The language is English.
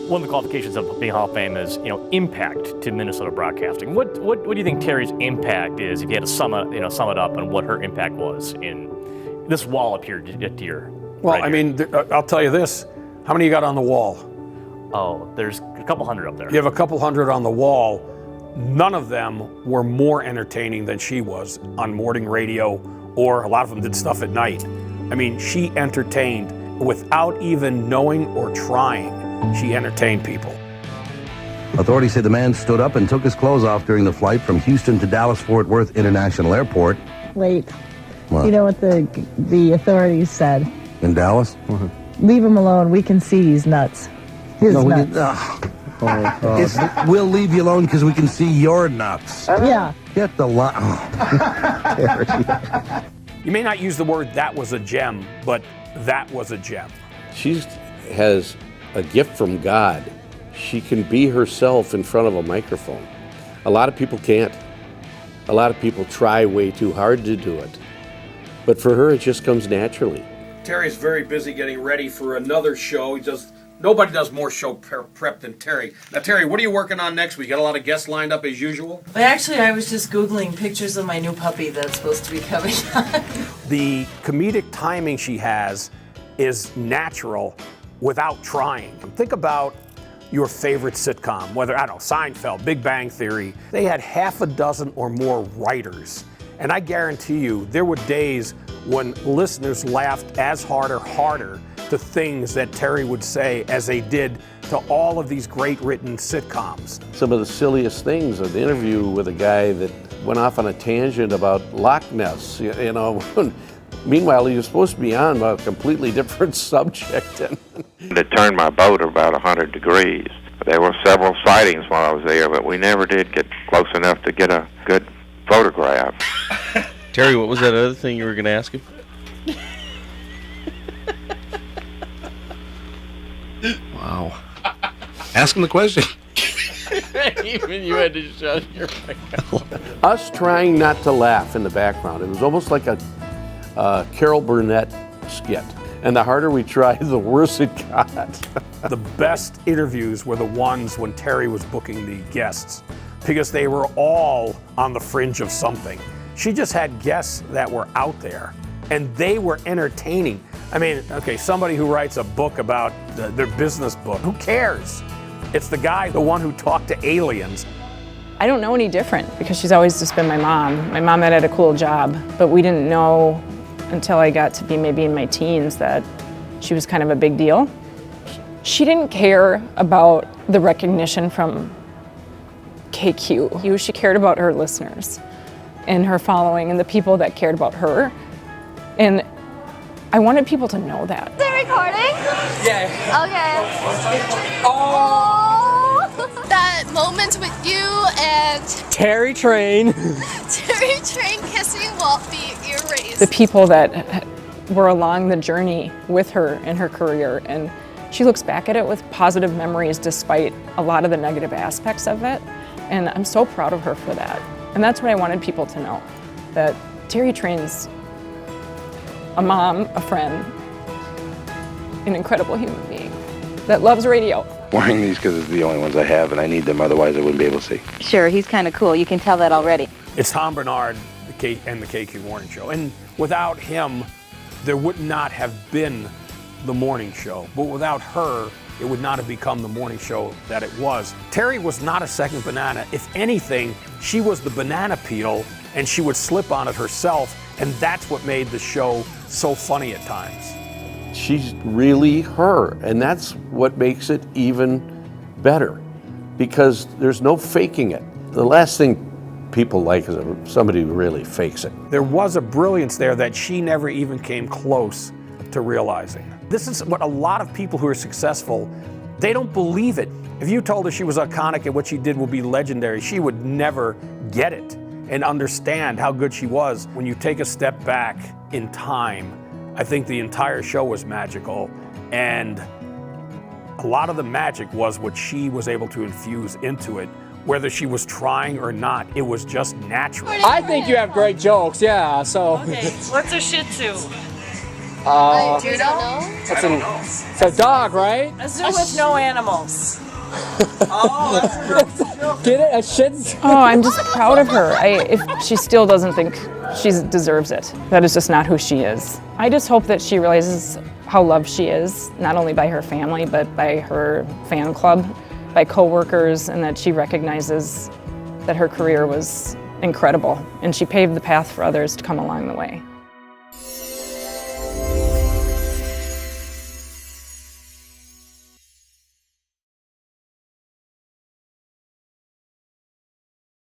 one of the qualifications of being Hall of Fame is, impact to Minnesota broadcasting. What do you think Terri's impact is, if you had to sum it up on what her impact was in this wall up here at your? Well, I'll tell you this. How many you got on the wall? Oh, there's a couple hundred up there. You have a couple hundred on the wall. None of them were more entertaining than she was on morning radio, or a lot of them did stuff at night. She entertained without even knowing or trying. She entertained people. Authorities say the man stood up and took his clothes off during the flight from Houston to Dallas-Fort Worth International Airport. Wait. What? You know what the authorities said? In Dallas? Leave him alone. We can see he's nuts. His nuts. We'll leave you alone because we can see your nuts. Yeah. Get the line. You may not use the word "that was a gem," but that was a gem. She has a gift from God. She can be herself in front of a microphone. A lot of people can't. A lot of people try way too hard to do it. But for her, it just comes naturally. Terry's very busy getting ready for another show. Nobody does more show prep than Terry. Now, Terry, what are you working on next week? Got a lot of guests lined up as usual? But actually, I was just Googling pictures of my new puppy that's supposed to be coming on. The comedic timing she has is natural without trying. Think about your favorite sitcom, whether, Seinfeld, Big Bang Theory. They had half a dozen or more writers. And I guarantee you, there were days when listeners laughed as hard or harder to things that Terry would say as they did to all of these great written sitcoms. Some of the silliest things, an interview with a guy that went off on a tangent about Loch Ness, Meanwhile, he was supposed to be on a completely different subject. It turned my boat about 100 degrees. There were several sightings while I was there, but we never did get close enough to get a good photograph. Terry, what was that other thing you were going to ask him? Wow. Ask him the question. Even you had to shut your mouth. Us trying not to laugh in the background. It was almost like a Carol Burnett skit. And the harder we tried, the worse it got. The best interviews were the ones when Terry was booking the guests, because they were all on the fringe of something. She just had guests that were out there, and they were entertaining. Somebody who writes a book about their business book, who cares? It's the one who talked to aliens. I don't know any different, because she's always just been my mom. My mom had a cool job, but we didn't know until I got to be maybe in my teens that she was kind of a big deal. She didn't care about the recognition from KQ. She cared about her listeners and her following and the people that cared about her. And I wanted people to know that. Is it recording? Yeah. Okay. Oh! That moment with you and Terri Traen. Terri Traen kissing won't be erased. The people that were along the journey with her in her career, and she looks back at it with positive memories despite a lot of the negative aspects of it. And I'm so proud of her for that. And that's what I wanted people to know, that Terri Traen's a mom, a friend, an incredible human being that loves radio. Wearing these because it's the only ones I have, and I need them, otherwise I wouldn't be able to see. Sure, he's kind of cool. You can tell that already. It's Tom Bernard and the KQ Morning Show. And without him, there would not have been the morning show. But without her, it would not have become the morning show that it was. Terry was not a second banana. If anything, she was the banana peel, and she would slip on it herself, and that's what made the show so funny at times. She's really her, and that's what makes it even better, because there's no faking it. The last thing people like is somebody who really fakes it. There was a brilliance there that she never even came close to realizing. This is what a lot of people who are successful, they don't believe it. If you told her she was iconic and what she did would be legendary, she would never get it and understand how good she was. When you take a step back in time, I think the entire show was magical, and a lot of the magic was what she was able to infuse into it. Whether she was trying or not, it was just natural. I think you have great jokes, yeah, so. Okay, what's a Shih Tzu? Do you know? It's a dog, right? A zoo with no animals. Get it? A shih tzu? Oh, I'm just proud of her. If she still doesn't think she deserves it, that is just not who she is. I just hope that she realizes how loved she is, not only by her family, but by her fan club, by coworkers, and that she recognizes that her career was incredible and she paved the path for others to come along the way.